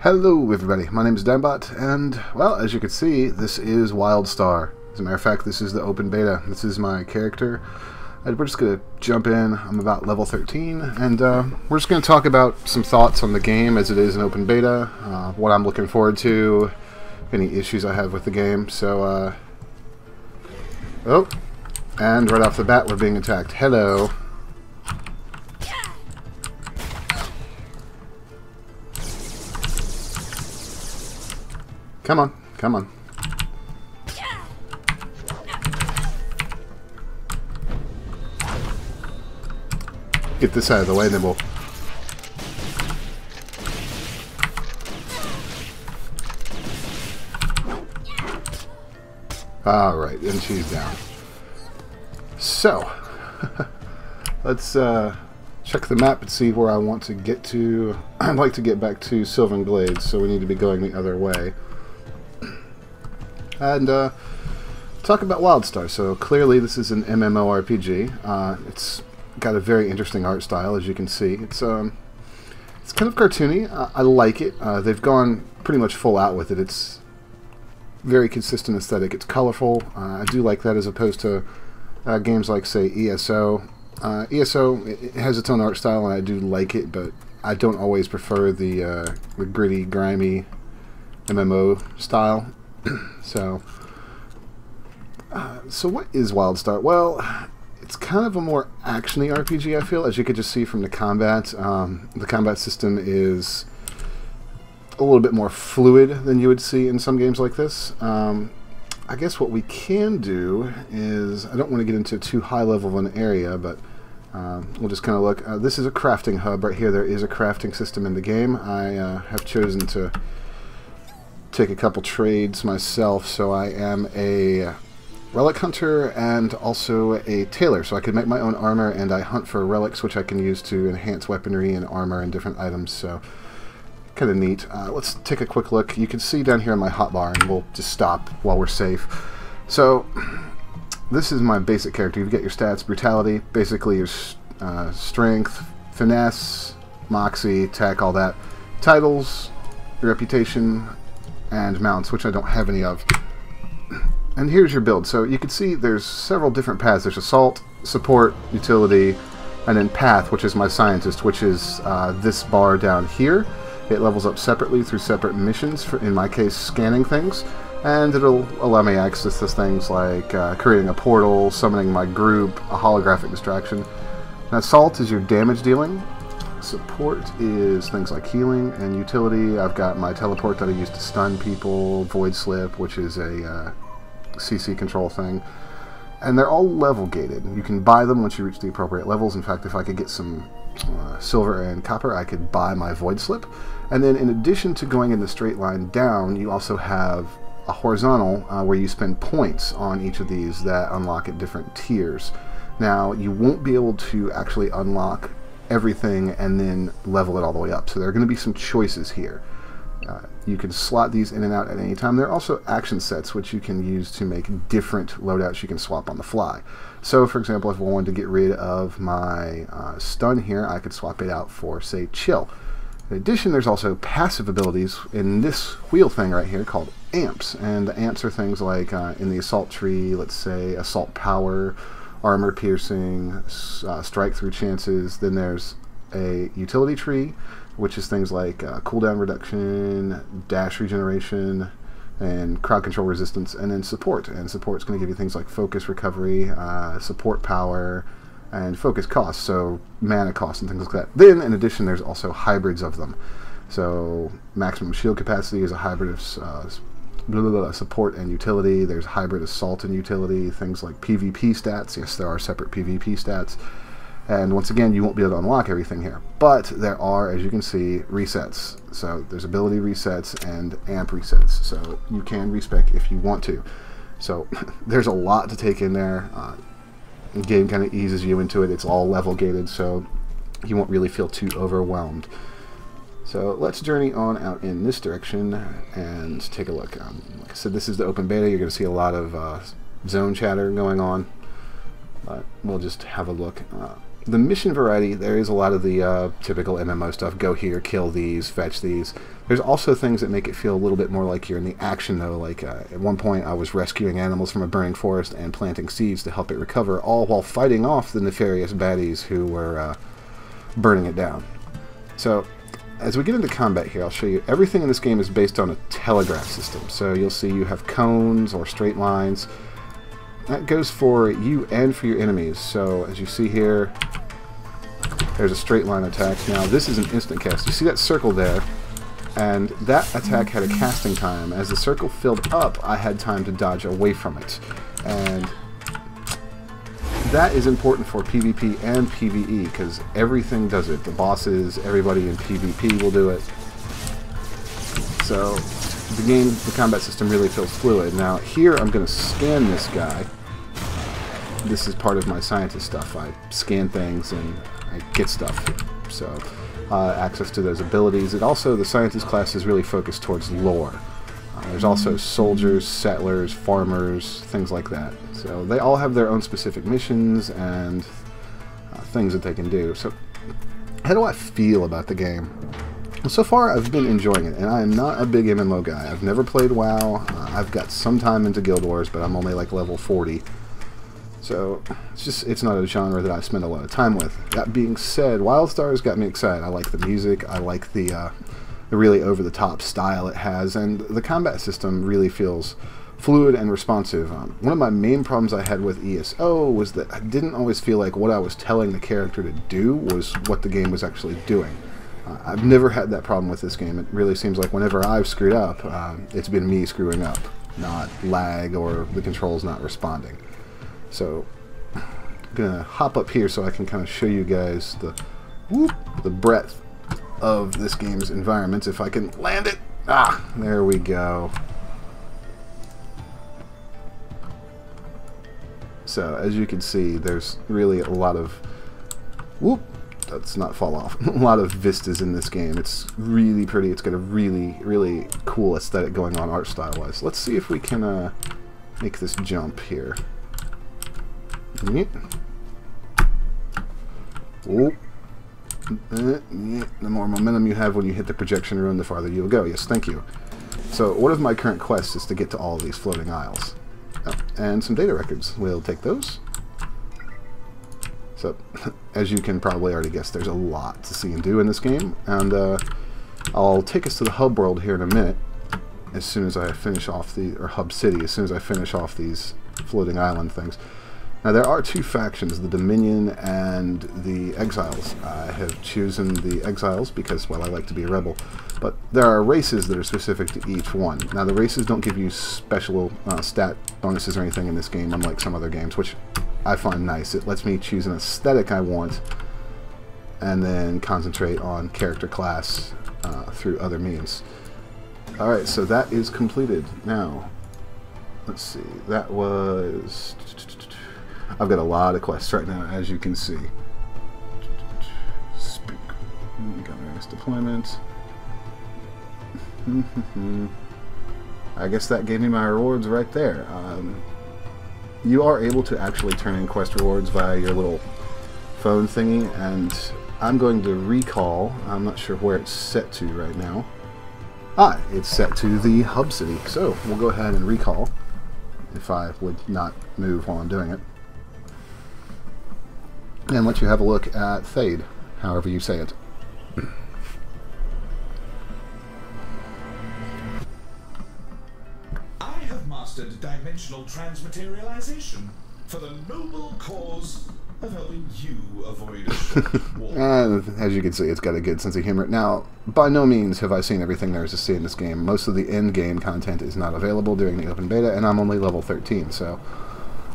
Hello everybody, my name is Digmbot, and, well, as you can see, this is WildStar. As a matter of fact, this is the open beta. This is my character. And we're just going to jump in. I'm about level 13, and we're just going to talk about some thoughts on the game as it is an open beta, what I'm looking forward to, any issues I have with the game. So, oh, and right off the bat we're being attacked. Hello. Come on, come on. Get this out of the way, then we'll... Alright, and she's down. So, let's check the map and see where I want to get to. I'd like to get back to Sylvan Glades, so we need to be going the other way. And talk about WildStar. So clearly this is an MMORPG. It's got a very interesting art style, as you can see. It's kind of cartoony. I like it. They've gone pretty much full out with it. It's very consistent aesthetic. It's colorful. I do like that as opposed to games like, say, ESO. ESO, it has its own art style, and I do like it, but I don't always prefer the gritty, grimy MMO style. So what is WildStar? Well, it's kind of a more actiony RPG, I feel, as you could just see from the combat. The combat system is a little bit more fluid than you would see in some games like this. I guess what we can do is, I don't want to get into too high level of an area, but we'll just kind of look. This is a crafting hub right here. There is a crafting system in the game. I have chosen to take a couple trades myself, so I am a relic hunter and also a tailor, so I can make my own armor, and I hunt for relics which I can use to enhance weaponry and armor and different items, so kind of neat. Let's take a quick look. You can see down here in my hotbar, and we'll just stop while we're safe. So this is my basic character. You get your stats: brutality, basically your strength, finesse, moxie, attack, all that. Titles, your reputation, and mounts, which I don't have any of. And here's your build. So you can see there's several different paths. There's assault, support, utility, and then path, which is my scientist, which is this bar down here. It levels up separately through separate missions, for, in my case, scanning things, and it'll allow me access to things like creating a portal, summoning my group, a holographic distraction. Now, assault is your damage dealing. Support is things like healing, and utility, I've got my teleport that I use to stun people, void slip, which is a CC control thing, and they're all level gated. You can buy them once you reach the appropriate levels. In fact, if I could get some silver and copper, I could buy my void slip. And then in addition to going in the straight line down, you also have a horizontal where you spend points on each of these that unlock at different tiers. Now, you won't be able to actually unlock everything and then level it all the way up, so there are going to be some choices here. You can slot these in and out at any time. There are also action sets which you can use to make different loadouts you can swap on the fly. So for example, if I wanted to get rid of my stun here, I could swap it out for, say, chill. In addition, there's also passive abilities in this wheel thing right here called amps, and the amps are things like in the assault tree, let's say assault power, armor piercing, strike through chances. Then there's a utility tree, which is things like cooldown reduction, dash regeneration, and crowd control resistance. And then support, and support's going to give you things like focus recovery, support power, and focus cost, so mana cost and things like that. Then in addition, there's also hybrids of them. So maximum shield capacity is a hybrid of support and utility. There's hybrid assault and utility, things like PvP stats. Yes, there are separate PvP stats. And once again, you won't be able to unlock everything here. But there are, as you can see, resets. So there's ability resets and amp resets. So you can respec if you want to. So there's a lot to take in there. The game kind of eases you into it. It's all level gated, so you won't really feel too overwhelmed. So let's journey on out in this direction and take a look. Like I said, this is the open beta. You're going to see a lot of zone chatter going on. But we'll just have a look. The mission variety, there is a lot of the typical MMO stuff. Go here, kill these, fetch these. There's also things that make it feel a little bit more like you're in the action, though. Like at one point I was rescuing animals from a burning forest and planting seeds to help it recover, all while fighting off the nefarious baddies who were burning it down. So as we get into combat here, I'll show you everything in this game is based on a telegraph system. So you'll see you have cones or straight lines. That goes for you and for your enemies. So as you see here, there's a straight line attack. Now this is an instant cast. You see that circle there? And that attack had a casting time. As the circle filled up, I had time to dodge away from it. And that is important for PvP and PvE, because everything does it. The bosses, everybody in PvP will do it. So the combat system really feels fluid. Now here I'm going to scan this guy. This is part of my scientist stuff. I scan things and I get stuff. So access to those abilities. It also, the scientist class is really focused towards lore. There's also soldiers, settlers, farmers, things like that. So they all have their own specific missions and things that they can do. So how do I feel about the game? Well, so far I've been enjoying it, and I am not a big MMO guy. I've never played WoW. I've got some time into Guild Wars, but I'm only like level 40. So it's not a genre that I spend a lot of time with. That being said, WildStar has got me excited. I like the music. I like the really over-the-top style it has, and the combat system really feels fluid and responsive. One of my main problems I had with ESO was that I didn't always feel like what I was telling the character to do was what the game was actually doing. I've never had that problem with this game. It really seems like whenever I've screwed up, it's been me screwing up, not lag or the controls not responding. So I'm gonna hop up here so I can kind of show you guys the breadth of this game's environments. If I can land it, there we go. So as you can see, there's really a lot of let's not fall off. A lot of vistas in this game. It's really pretty. It's got a really cool aesthetic going on art style wise. Let's see if we can make this jump here. Whoop. The more momentum you have when you hit the projection rune, the farther you'll go. Yes, thank you. So one of my current quests is to get to all of these floating isles. And some data records. We'll take those. So, as you can probably already guess, there's a lot to see and do in this game. And I'll take us to the hub world here in a minute, as soon as I finish off or hub city, as soon as I finish off these floating island things. Now there are two factions, the Dominion and the Exiles. I have chosen the Exiles because, well, I like to be a rebel. But there are races that are specific to each one. Now the races don't give you special stat bonuses or anything in this game, unlike some other games, which I find nice. It lets me choose an aesthetic I want and then concentrate on character class through other means. Alright, so that is completed. Now, let's see, that was... I've got a lot of quests right now, as you can see. Spook. Got various deployment. I guess that gave me my rewards right there. You are able to actually turn in quest rewards via your little phone thingy, and I'm going to recall. I'm not sure where it's set to right now. It's set to the hub city, so we'll go ahead and recall if I would not move while I'm doing it. And let you have a look at Thade, however you say it. I have mastered dimensional transmaterialization for the noble cause of helping you avoid a short war. And as you can see, it's got a good sense of humor. Now, by no means have I seen everything there is to see in this game. Most of the end-game content is not available during the open beta, and I'm only level 13, so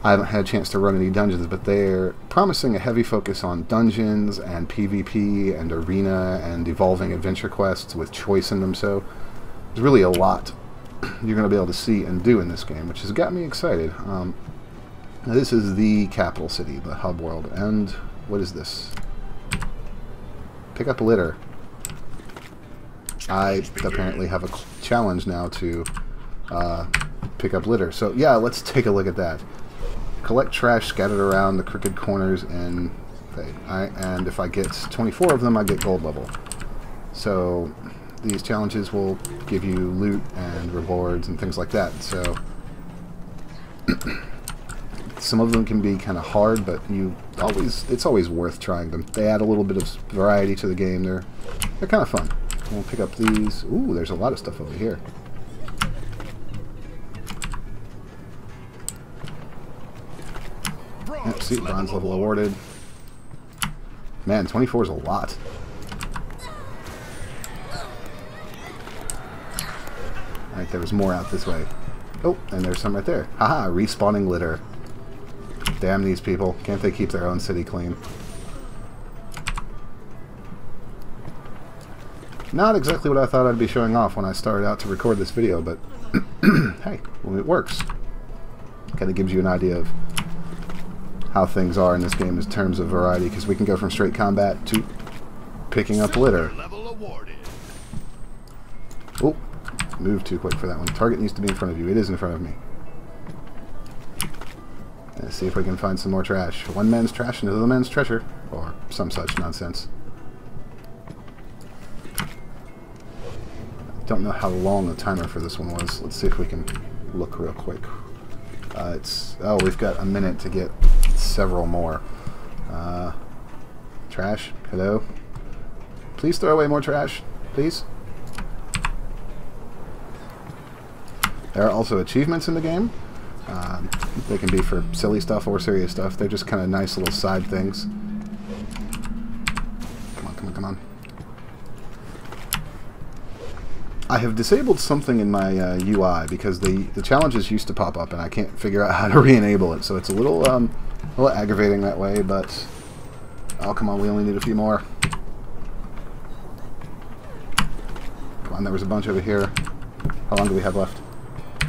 I haven't had a chance to run any dungeons, but they're promising a heavy focus on dungeons and PvP and arena and evolving adventure quests with choice in them, so there's really a lot you're going to be able to see and do in this game, which has got me excited. This is the capital city, the hub world, and what is this? Pick up litter. I apparently have a challenge now to pick up litter, so yeah, let's take a look at that. Collect trash scattered around the crooked corners, and if I get 24 of them, I get gold level. So these challenges will give you loot and rewards and things like that. So some of them can be kind of hard, but it's always worth trying them. They add a little bit of variety to the game. They're kind of fun. We'll pick up these. Ooh, there's a lot of stuff over here. Yep, see, bronze level awarded. Man, 24 is a lot. Alright, there was more out this way. Oh, and there's some right there. Haha, respawning litter. Damn these people. Can't they keep their own city clean? Not exactly what I thought I'd be showing off when I started out to record this video, but hey, well, it works. Kind of gives you an idea of how things are in this game in terms of variety, because we can go from straight combat to picking up litter. Oh, moved too quick for that one. Target needs to be in front of you. It is in front of me. Let's see if we can find some more trash. One man's trash, another man's treasure, or some such nonsense. Don't know how long the timer for this one was. Let's see if we can look real quick. We've got a minute to get several more. Trash, hello. Please throw away more trash, please. There are also achievements in the game. They can be for silly stuff or serious stuff. They're just kind of nice little side things. Come on, come on, come on. I have disabled something in my UI because the challenges used to pop up and I can't figure out how to re-enable it. So it's a little aggravating that way, but oh, come on, we only need a few more. Come on, there was a bunch over here. How long do we have left?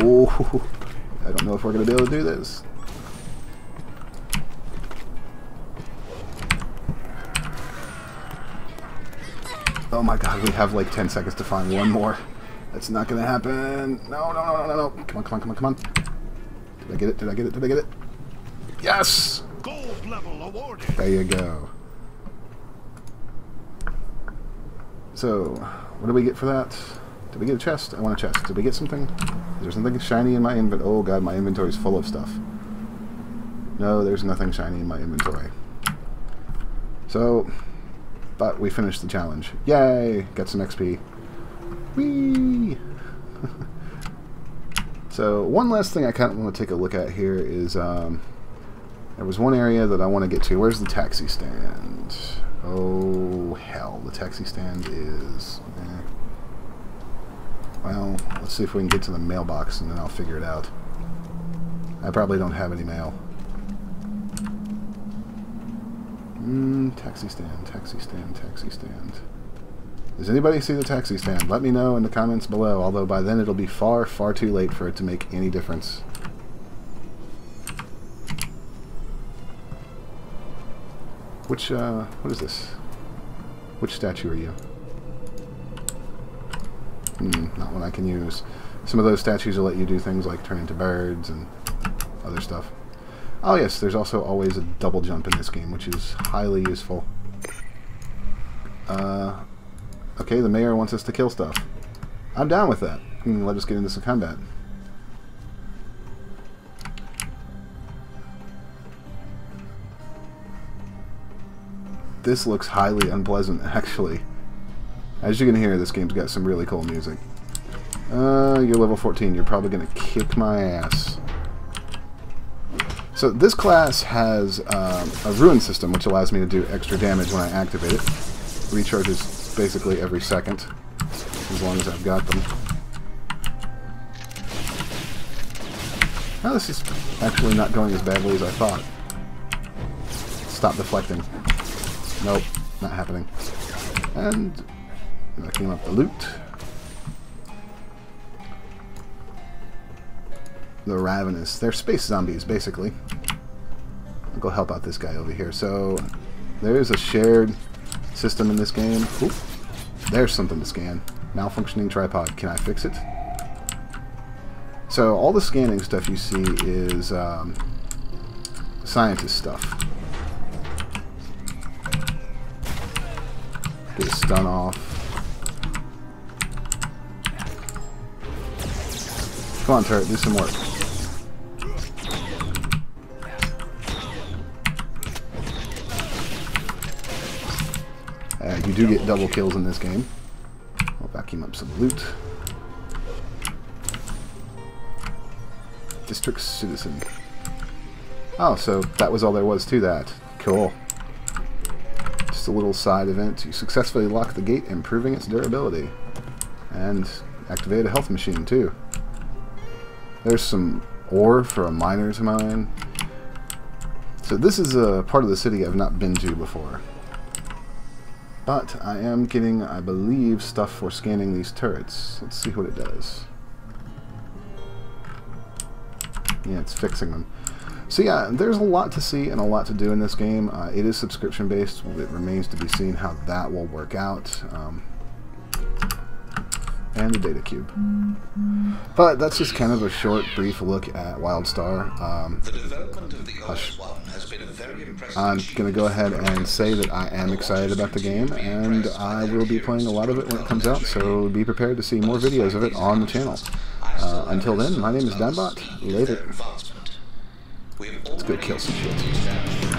Ooh, I don't know if we're going to be able to do this. Oh my god, we have like 10 seconds to find one more. That's not going to happen. No, no, no, no, no. Come on, come on, come on, come on. Did I get it? Did I get it? Did I get it? Yes! Gold level awarded. There you go. So, what do we get for that? Did we get a chest? I want a chest. Did we get something? Is there something shiny in my inventory? Oh god, my inventory is full of stuff. No, there's nothing shiny in my inventory. So, but we finished the challenge. Yay! Got some XP. Whee! So, one last thing I kind of want to take a look at here is, there was one area that I want to get to. Where's the taxi stand? Oh, hell. The taxi stand is... Well, let's see if we can get to the mailbox and then I'll figure it out. I probably don't have any mail. Taxi stand, taxi stand, taxi stand. Does anybody see the taxi stand? Let me know in the comments below, although by then it'll be far, far too late for it to make any difference. Which, what is this? Which statue are you? Not one I can use. Some of those statues will let you do things like turn into birds and other stuff. Oh yes, there's also always a double jump in this game, which is highly useful. Okay, the mayor wants us to kill stuff. I'm down with that. Let us get into some combat. This looks highly unpleasant, actually. As you can hear, this game's got some really cool music. You're level 14. You're probably going to kick my ass. So this class has a ruin system, which allows me to do extra damage when I activate it. Recharges basically every second, as long as I've got them. Now this is actually not going as badly as I thought. Stop deflecting. Nope, not happening. And clean up the loot. The Ravenous. They're space zombies, basically. I'll go help out this guy over here. So, there's a shared system in this game. Oop. There's something to scan. Malfunctioning tripod. Can I fix it? So, all the scanning stuff you see is scientist stuff. Get a stun off. Come on, turret, do some work. You do get double kills in this game. I'll vacuum up some loot. District Citizen. Oh, so that was all there was to that. Cool. Just a little side event. You successfully locked the gate, improving its durability. And activated a health machine, too. There's some ore for a miner to mine. So this is a part of the city I've not been to before. But I am getting, I believe, stuff for scanning these turrets. Let's see what it does. Yeah, it's fixing them. So yeah, there's a lot to see and a lot to do in this game. It is subscription based. It remains to be seen how that will work out. And the data cube. But that's just kind of a short, brief look at WildStar. The development of the OS1 has been a very impressive. I'm going to go ahead and say that I am excited about the game, and I will be playing a lot of it when it comes out, so be prepared to see more videos of it on the channel. Until then, my name is Digmbot. Later. Let's go kill some shit.